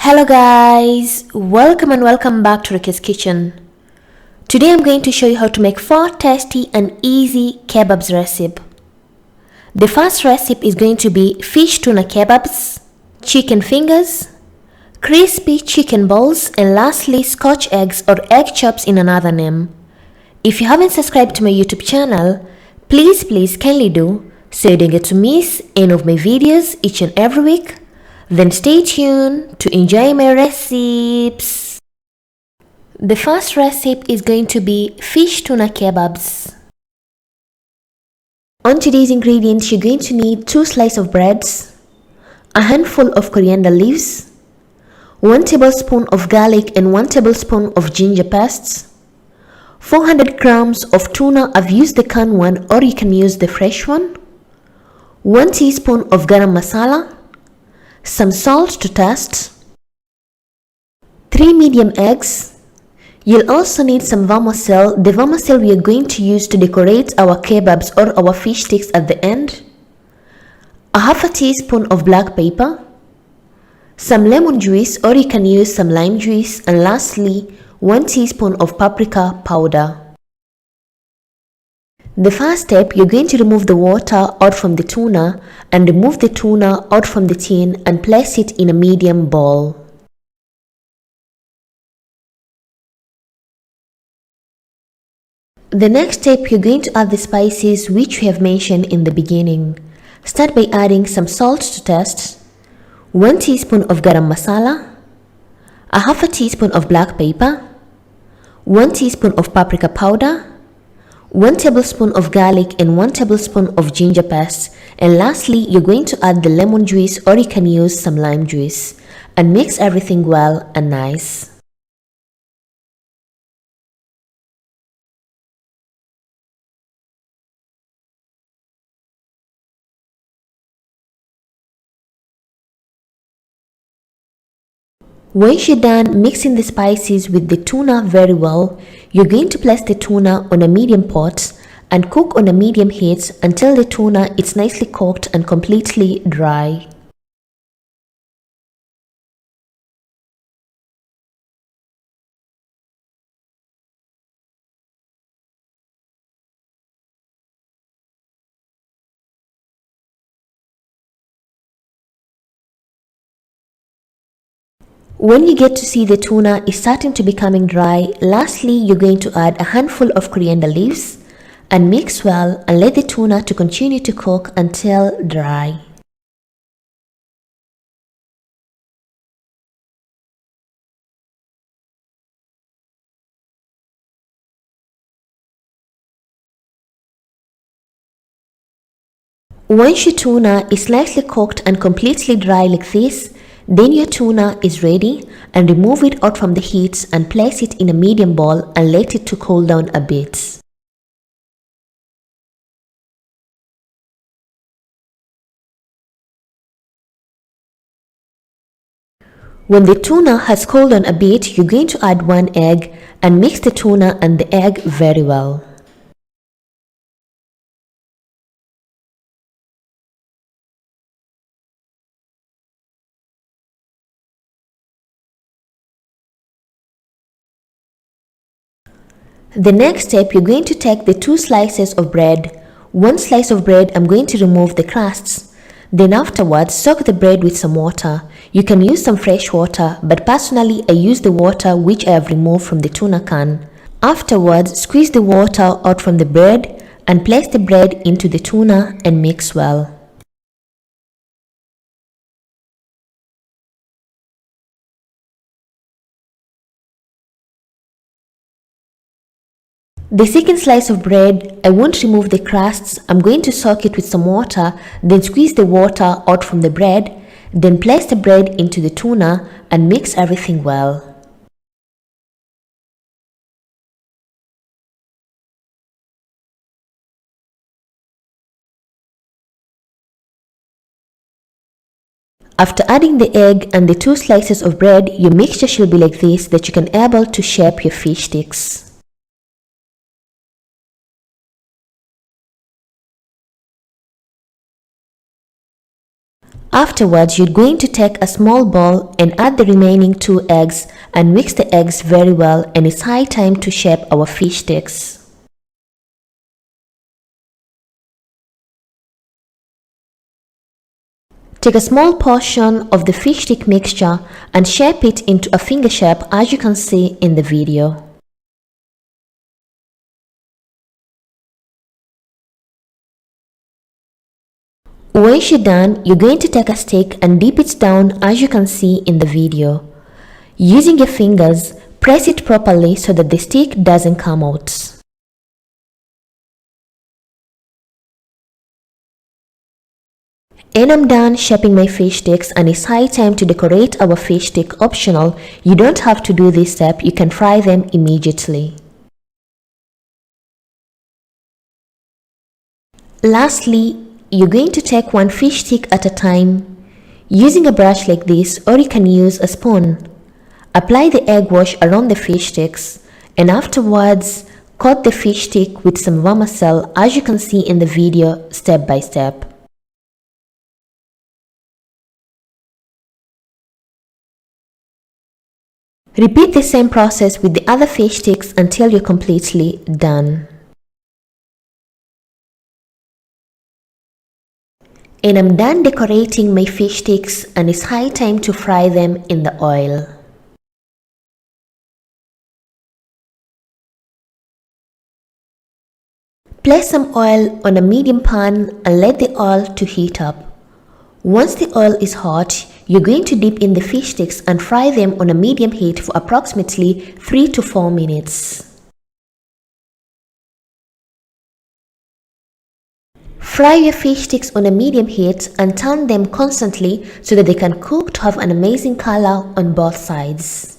Hello guys, welcome and welcome back to Rukias kitchen. Today I'm going to show you how to make 4 tasty and easy kebabs recipe. The first recipe is going to be fish tuna kebabs, chicken fingers, crispy chicken balls, and lastly scotch eggs or egg chops in another name. If you haven't subscribed to my YouTube channel, please kindly do so you don't get to miss any of my videos each and every week. Then stay tuned to enjoy my recipes. The first recipe is going to be fish tuna kebabs. On today's ingredients, you're going to need 2 slices of breads, a handful of coriander leaves, 1 tablespoon of garlic and 1 tablespoon of ginger paste, 400 grams of tuna. I've used the canned one or you can use the fresh one, 1 teaspoon of garam masala, some salt to taste, 3 medium eggs. You'll also need some vermicelli. The vermicelli we are going to use to decorate our kebabs or our fish sticks at the end, a half a teaspoon of black pepper, some lemon juice or you can use some lime juice, and lastly 1 teaspoon of paprika powder. The first step, you're going to remove the water out from the tuna and remove the tuna out from the tin and place it in a medium bowl. The next step, you're going to add the spices which we have mentioned in the beginning. Start by adding some salt to taste, 1 teaspoon of garam masala, a half a teaspoon of black pepper, 1 teaspoon of paprika powder, 1 tablespoon of garlic and 1 tablespoon of ginger paste, and lastly you're going to add the lemon juice or you can use some lime juice and mix everything well and nice. Once you're done mixing the spices with the tuna very well, you're going to place the tuna on a medium pot and cook on a medium heat until the tuna is nicely cooked and completely dry. When you get to see the tuna is starting to becoming dry, lastly you're going to add a handful of coriander leaves and mix well and let the tuna to continue to cook until dry. Once your tuna is nicely cooked and completely dry like this, then your tuna is ready, and remove it out from the heat and place it in a medium bowl and let it to cool down a bit. When the tuna has cooled down a bit, you're going to add 1 egg and mix the tuna and the egg very well. The next step, you're going to take the 2 slices of bread. 1 slice of bread, I'm going to remove the crusts. Then afterwards, soak the bread with some water. You can use some fresh water, but personally I use the water which I have removed from the tuna can. Afterwards, squeeze the water out from the bread and place the bread into the tuna and mix well. The second slice of bread, I won't remove the crusts. I'm going to soak it with some water, then squeeze the water out from the bread, then place the bread into the tuna and mix everything well. After adding the egg and the 2 slices of bread, your mixture should be like this that you can able to shape your fish sticks. Afterwards, you're going to take a small bowl and add the remaining 2 eggs and mix the eggs very well, and it's high time to shape our fish sticks. Take a small portion of the fish stick mixture and shape it into a finger shape as you can see in the video. Once you're done, you're going to take a stick and dip it down as you can see in the video. Using your fingers, press it properly so that the stick doesn't come out. And I'm done shaping my fish sticks, and it's high time to decorate our fish stick. Optional, you don't have to do this step, you can fry them immediately. Lastly, you're going to take one fish stick at a time, using a brush like this, or you can use a spoon. Apply the egg wash around the fish sticks, and afterwards coat the fish stick with some vermicelli as you can see in the video step by step. Repeat the same process with the other fish sticks until you're completely done. And I'm done decorating my fish sticks, and it's high time to fry them in the oil. Place some oil on a medium pan and let the oil to heat up. Once the oil is hot, you're going to dip in the fish sticks and fry them on a medium heat for approximately 3 to 4 minutes. Fry your fish sticks on a medium heat and turn them constantly so that they can cook to have an amazing color on both sides.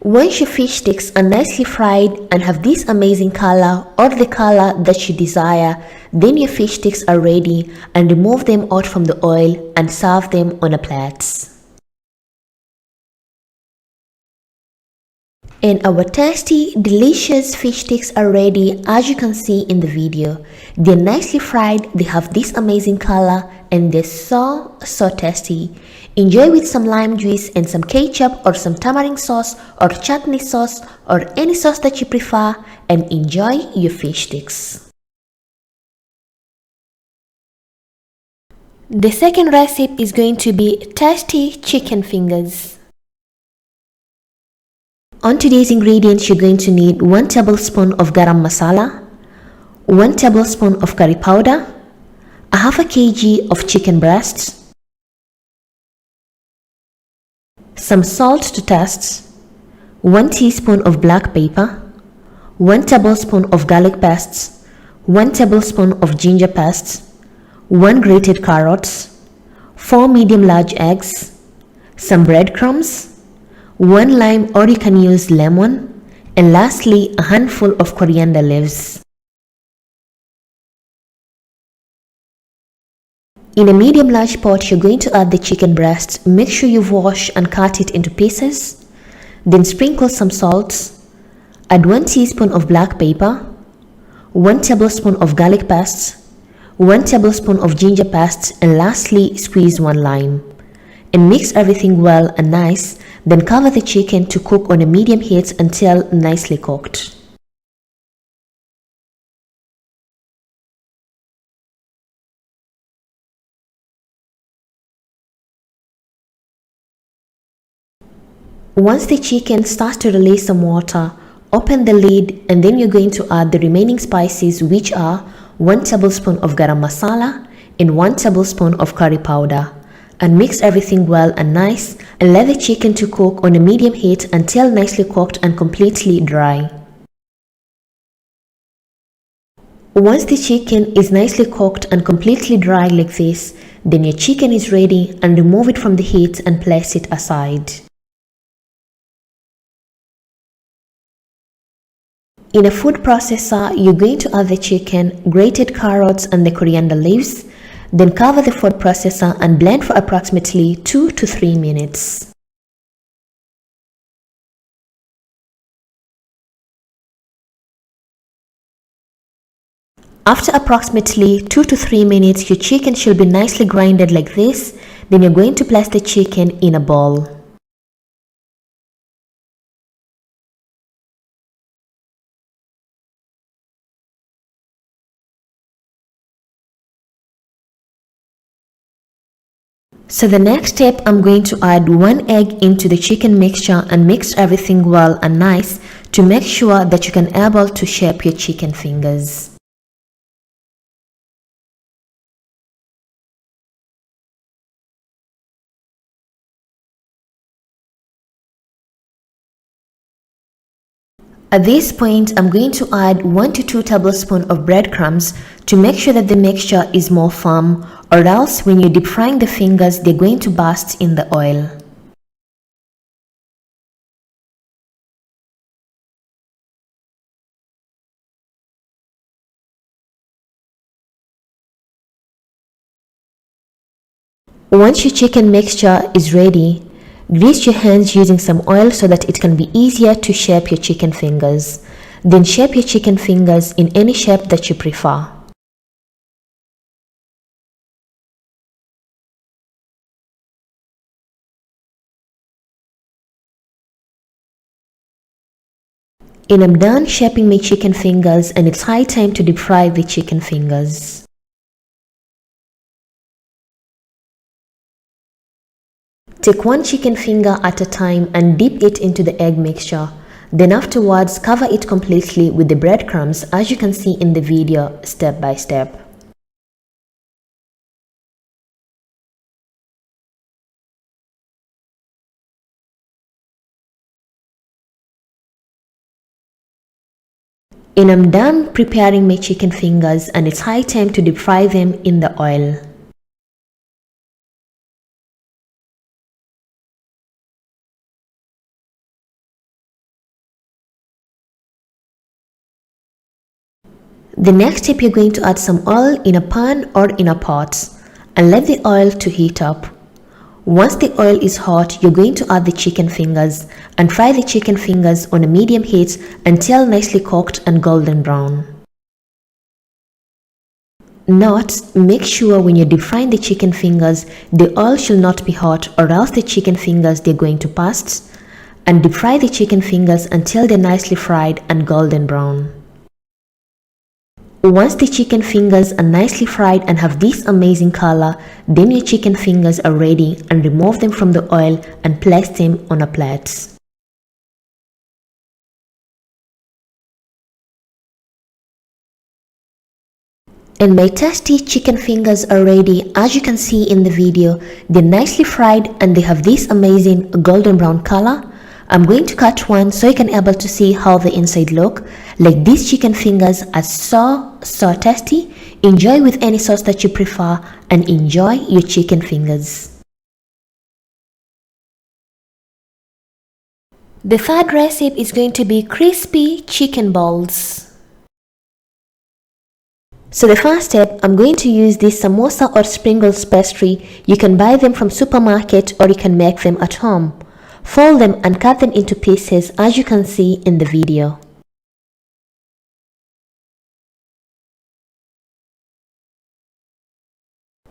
Once your fish sticks are nicely fried and have this amazing color or the color that you desire, then your fish sticks are ready, and remove them out from the oil and serve them on a plate. And our tasty, delicious fish sticks are ready as you can see in the video. They're nicely fried, they have this amazing color, and they're so tasty. Enjoy with some lime juice and some ketchup or some tamarind sauce or chutney sauce or any sauce that you prefer, and enjoy your fish sticks. The second recipe is going to be tasty chicken fingers. On today's ingredients, you're going to need 1 tablespoon of garam masala, 1 tablespoon of curry powder, a half a kg of chicken breasts, some salt to taste, 1 teaspoon of black pepper, 1 tablespoon of garlic paste, 1 tablespoon of ginger paste, 1 grated carrots, 4 medium large eggs, some breadcrumbs, 1 lime or you can use lemon, and lastly a handful of coriander leaves. In a medium large pot, you're going to add the chicken breast. Make sure you wash and cut it into pieces. Then sprinkle some salt. Add 1 teaspoon of black pepper, 1 tablespoon of garlic paste, 1 tablespoon of ginger paste, and lastly squeeze 1 lime. And mix everything well and nice. Then cover the chicken to cook on a medium heat until nicely cooked. Once the chicken starts to release some water, open the lid, and then you're going to add the remaining spices, which are 1 tablespoon of garam masala and 1 tablespoon of curry powder. And mix everything well and nice, and let the chicken to cook on a medium heat until nicely cooked and completely dry. Once the chicken is nicely cooked and completely dry like this, then your chicken is ready, and remove it from the heat and place it aside. In a food processor, you're going to add the chicken, grated carrots and the coriander leaves. Then cover the food processor and blend for approximately 2 to 3 minutes. After approximately 2 to 3 minutes, your chicken should be nicely grinded like this. Then you're going to place the chicken in a bowl. So the next step, I'm going to add 1 egg into the chicken mixture and mix everything well and nice to make sure that you can able to shape your chicken fingers. At this point, I'm going to add 1 to 2 tablespoons of breadcrumbs to make sure that the mixture is more firm, or else when you're deep frying the fingers, they're going to burst in the oil. Once your chicken mixture is ready, grease your hands using some oil so that it can be easier to shape your chicken fingers. Then shape your chicken fingers in any shape that you prefer. And I'm done shaping my chicken fingers, and it's high time to deep fry the chicken fingers. Take 1 chicken finger at a time and dip it into the egg mixture. Then afterwards, cover it completely with the breadcrumbs, as you can see in the video step by step. And I'm done preparing my chicken fingers, and it's high time to deep fry them in the oil. The next step, you're going to add some oil in a pan or in a pot and let the oil to heat up. Once the oil is hot, you're going to add the chicken fingers and fry the chicken fingers on a medium heat until nicely cooked and golden brown. Note, make sure when you're deep frying the chicken fingers, the oil should not be hot, or else the chicken fingers, they're going to burst. And deep fry the chicken fingers until they're nicely fried and golden brown. Once the chicken fingers are nicely fried and have this amazing color, then your chicken fingers are ready, and remove them from the oil and place them on a plate. And my tasty chicken fingers are ready. As you can see in the video, they're nicely fried and they have this amazing golden brown color. I'm going to cut one so you can able to see how the inside look. Like, these chicken fingers are so tasty. Enjoy with any sauce that you prefer and enjoy your chicken fingers. The third recipe is going to be crispy chicken balls. So the first step, I'm going to use this samosa or sprinkles pastry. You can buy them from supermarket or you can make them at home. Fold them and cut them into pieces, as you can see in the video.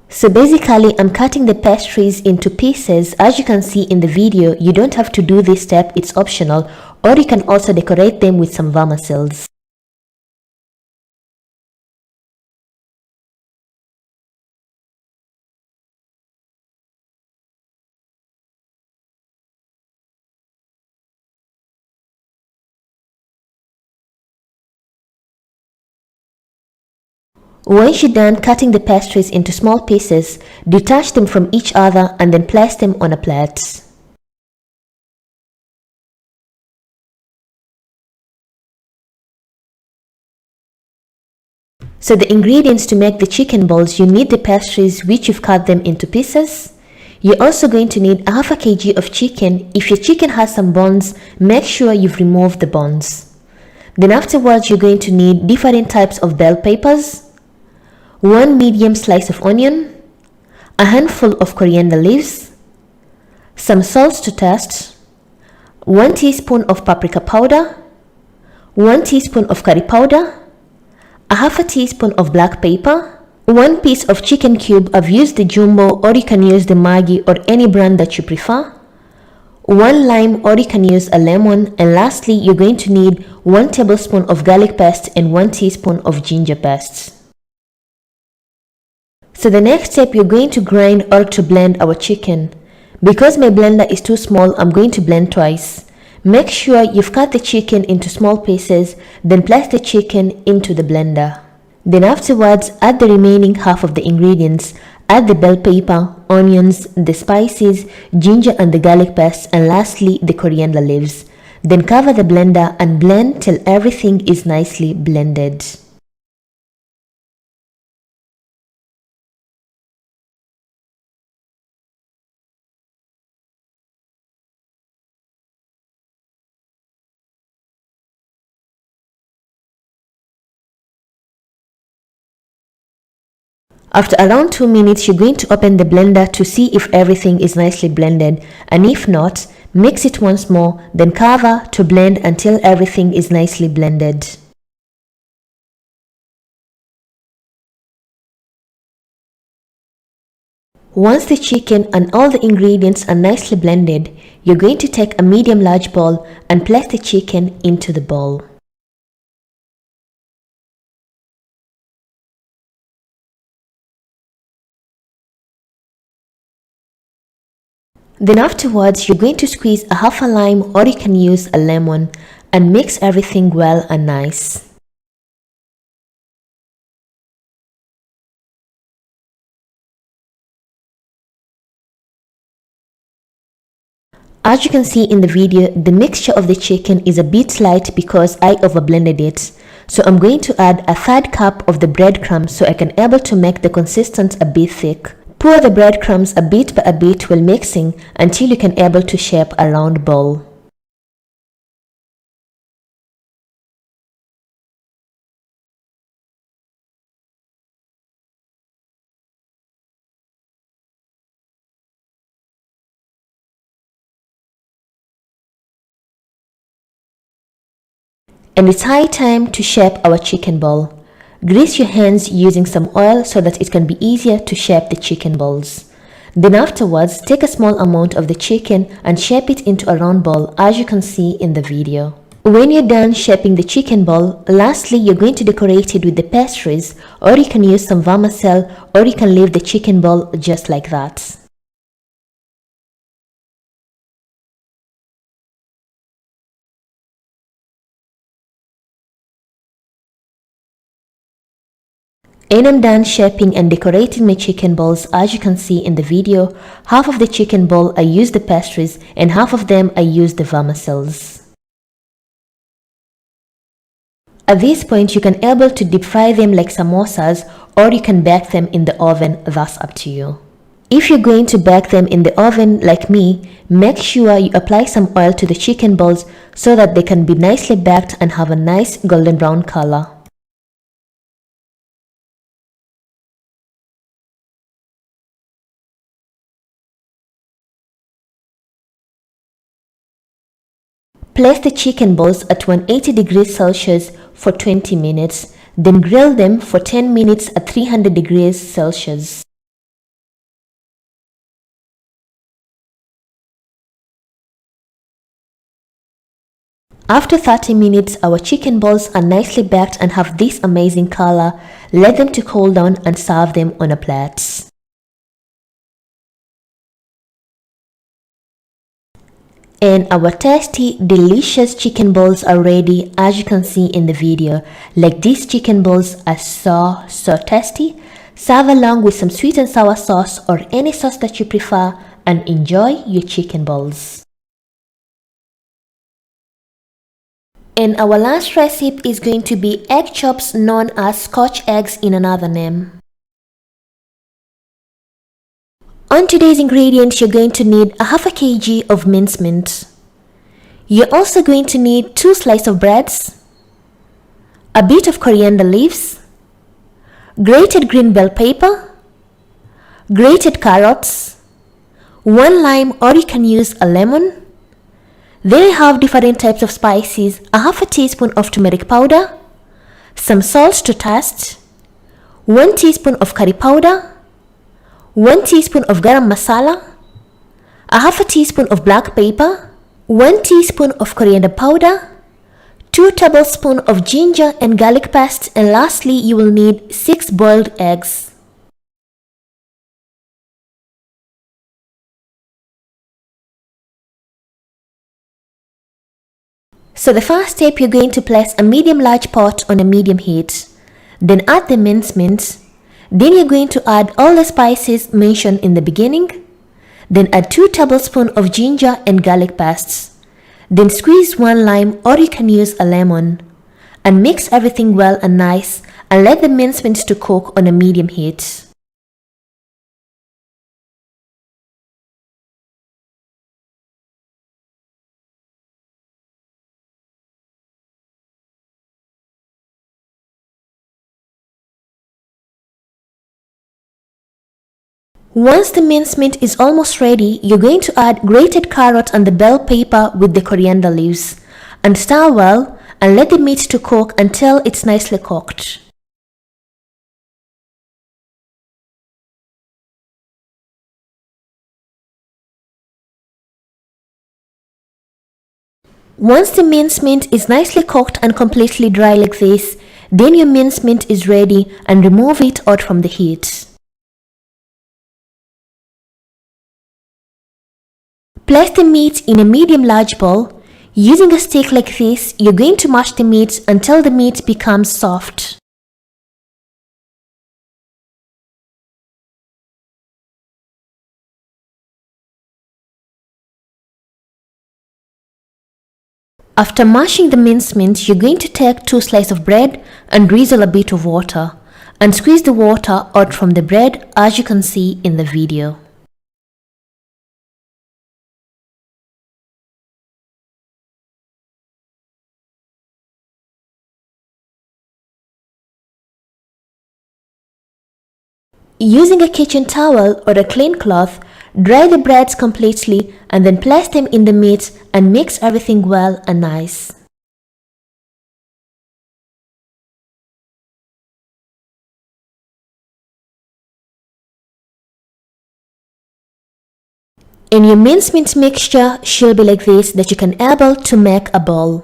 So basically, I'm cutting the pastries into pieces. As you can see in the video, you don't have to do this step, it's optional, or you can also decorate them with some vermicelles. Once you're done cutting the pastries into small pieces, detach them from each other and then place them on a plate. So the ingredients to make the chicken balls, you need the pastries, which you've cut them into pieces. You're also going to need half a kg of chicken. If your chicken has some bones, make sure you've removed the bones. Then afterwards, you're going to need different types of bell peppers, 1 medium slice of onion, a handful of coriander leaves, some salt to taste, 1 teaspoon of paprika powder, 1 teaspoon of curry powder, a half a teaspoon of black pepper, 1 piece of chicken cube. I've used the jumbo, or you can use the Maggi or any brand that you prefer, 1 lime, or you can use a lemon, and lastly you're going to need 1 tablespoon of garlic paste and 1 teaspoon of ginger paste. So the next step, you're going to grind or to blend our chicken. Because my blender is too small, I'm going to blend twice. Make sure you've cut the chicken into small pieces, then place the chicken into the blender. Then afterwards, add the remaining half of the ingredients. Add the bell pepper, onions, the spices, ginger and the garlic paste, and lastly the coriander leaves. Then cover the blender and blend till everything is nicely blended. After around 2 minutes, you're going to open the blender to see if everything is nicely blended, and if not, mix it once more, then cover to blend until everything is nicely blended. Once the chicken and all the ingredients are nicely blended, you're going to take a medium large bowl and place the chicken into the bowl. Then afterwards, you're going to squeeze a half a lime, or you can use a lemon, and mix everything well and nice. As you can see in the video, the mixture of the chicken is a bit light because I overblended it. So I'm going to add a third cup of the breadcrumbs so I can able to make the consistency a bit thick. Pour the breadcrumbs a bit by a bit while mixing until you can able to shape a round ball. And it's high time to shape our chicken ball. Grease your hands using some oil so that it can be easier to shape the chicken balls. Then afterwards, take a small amount of the chicken and shape it into a round ball as you can see in the video. When you're done shaping the chicken ball, lastly you're going to decorate it with the pastries, or you can use some vermicelli, or you can leave the chicken ball just like that. And I'm done shaping and decorating my chicken balls. As you can see in the video, half of the chicken ball I used the pastries and half of them I used the vermicellis. At this point you can able to deep fry them like samosas, or you can bake them in the oven, that's up to you. If you're going to bake them in the oven like me, make sure you apply some oil to the chicken balls so that they can be nicely baked and have a nice golden brown color. Place the chicken balls at 180 degrees Celsius for 20 minutes, then grill them for 10 minutes at 300 degrees Celsius. After 30 minutes, our chicken balls are nicely baked and have this amazing color. Let them to cool down and serve them on a plate. And our tasty, delicious chicken balls are ready, as you can see in the video. Like, these chicken balls are so tasty. Serve along with some sweet and sour sauce or any sauce that you prefer, and enjoy your chicken balls. And our last recipe is going to be egg chops, known as Scotch eggs in another name. On today's ingredients, you're going to need a half a kg of mincemeat. You're also going to need 2 slices of breads, a bit of coriander leaves, grated green bell pepper, grated carrots, 1 lime or you can use a lemon. Then I have different types of spices, a half a teaspoon of turmeric powder, some salt to taste, 1 teaspoon of curry powder, 1 teaspoon of garam masala, a half a teaspoon of black pepper, 1 teaspoon of coriander powder, 2 tablespoons of ginger and garlic paste, and lastly you will need 6 boiled eggs. So the first step, you're going to place a medium large pot on a medium heat. Then add the mincemeat. Then you're going to add all the spices mentioned in the beginning. Then add 2 tablespoons of ginger and garlic paste. Then squeeze 1 lime or you can use a lemon. And mix everything well and nice and let the mincemeat to cook on a medium heat. Once the mincemeat is almost ready, you're going to add grated carrot and the bell pepper with the coriander leaves. And stir well and let the meat to cook until it's nicely cooked. Once the mincemeat is nicely cooked and completely dry like this, then your mincemeat is ready and remove it out from the heat. Place the meat in a medium large bowl. Using a stick like this, you're going to mash the meat until the meat becomes soft. After mashing the mincemeat, you're going to take 2 slices of bread and drizzle a bit of water and squeeze the water out from the bread as you can see in the video. Using a kitchen towel or a clean cloth, dry the breads completely and then place them in the meat and mix everything well and nice. And your mincemeat mixture should be like this, that you can able to make a ball.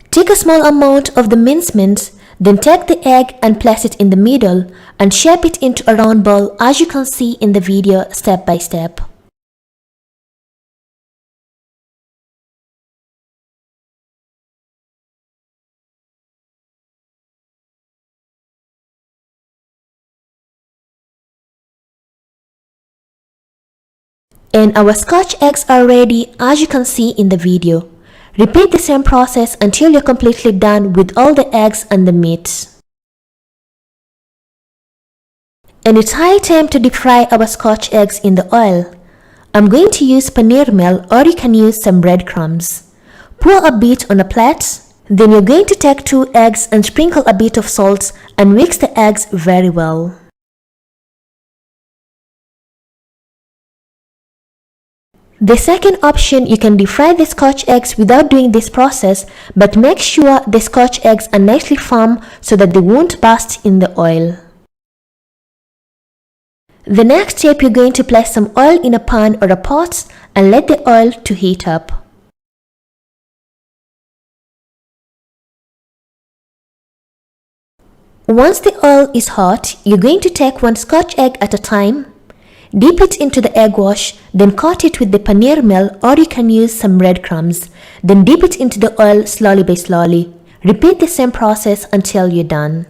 Take a small amount of the mincemeat, then take the egg and place it in the middle and shape it into a round ball as you can see in the video step by step. And our Scotch eggs are ready as you can see in the video. Repeat the same process until you're completely done with all the eggs and the meat. And it's high time to deep fry our Scotch eggs in the oil. I'm going to use paneer meal or you can use some breadcrumbs. Pour a bit on a plate. Then you're going to take 2 eggs and sprinkle a bit of salt and mix the eggs very well. The second option, you can deep fry the Scotch eggs without doing this process, but make sure the Scotch eggs are nicely firm so that they won't burst in the oil. The next step, you're going to place some oil in a pan or a pot and let the oil to heat up. Once the oil is hot, you're going to take 1 Scotch egg at a time. Dip it into the egg wash, then coat it with the paneer meal or you can use some breadcrumbs. Then dip it into the oil slowly by slowly. Repeat the same process until you're done.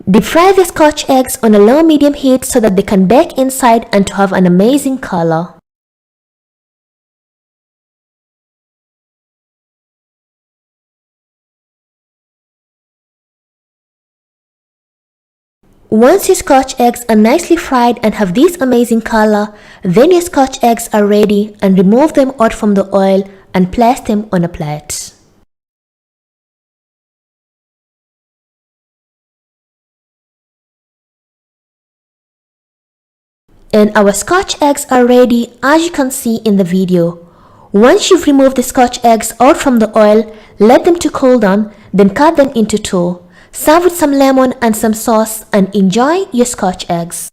Deep fry the Scotch eggs on a low-medium heat so that they can bake inside and to have an amazing color. Once your Scotch eggs are nicely fried and have this amazing color, then your Scotch eggs are ready, and remove them out from the oil and place them on a plate. And our Scotch eggs are ready, as you can see in the video. Once you've removed the Scotch eggs out from the oil, let them to cool down, then cut them into two. Serve with some lemon and some sauce and enjoy your Scotch eggs.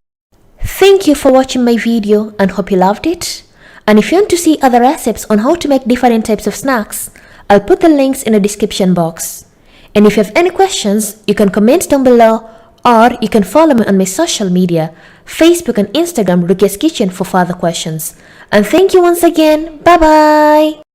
Thank you for watching my video and hope you loved it. And if you want to see other recipes on how to make different types of snacks, I'll put the links in the description box. And if you have any questions, you can comment down below, or you can follow me on my social media, Facebook and Instagram, Rukias Kitchen, for further questions. And thank you once again. Bye bye.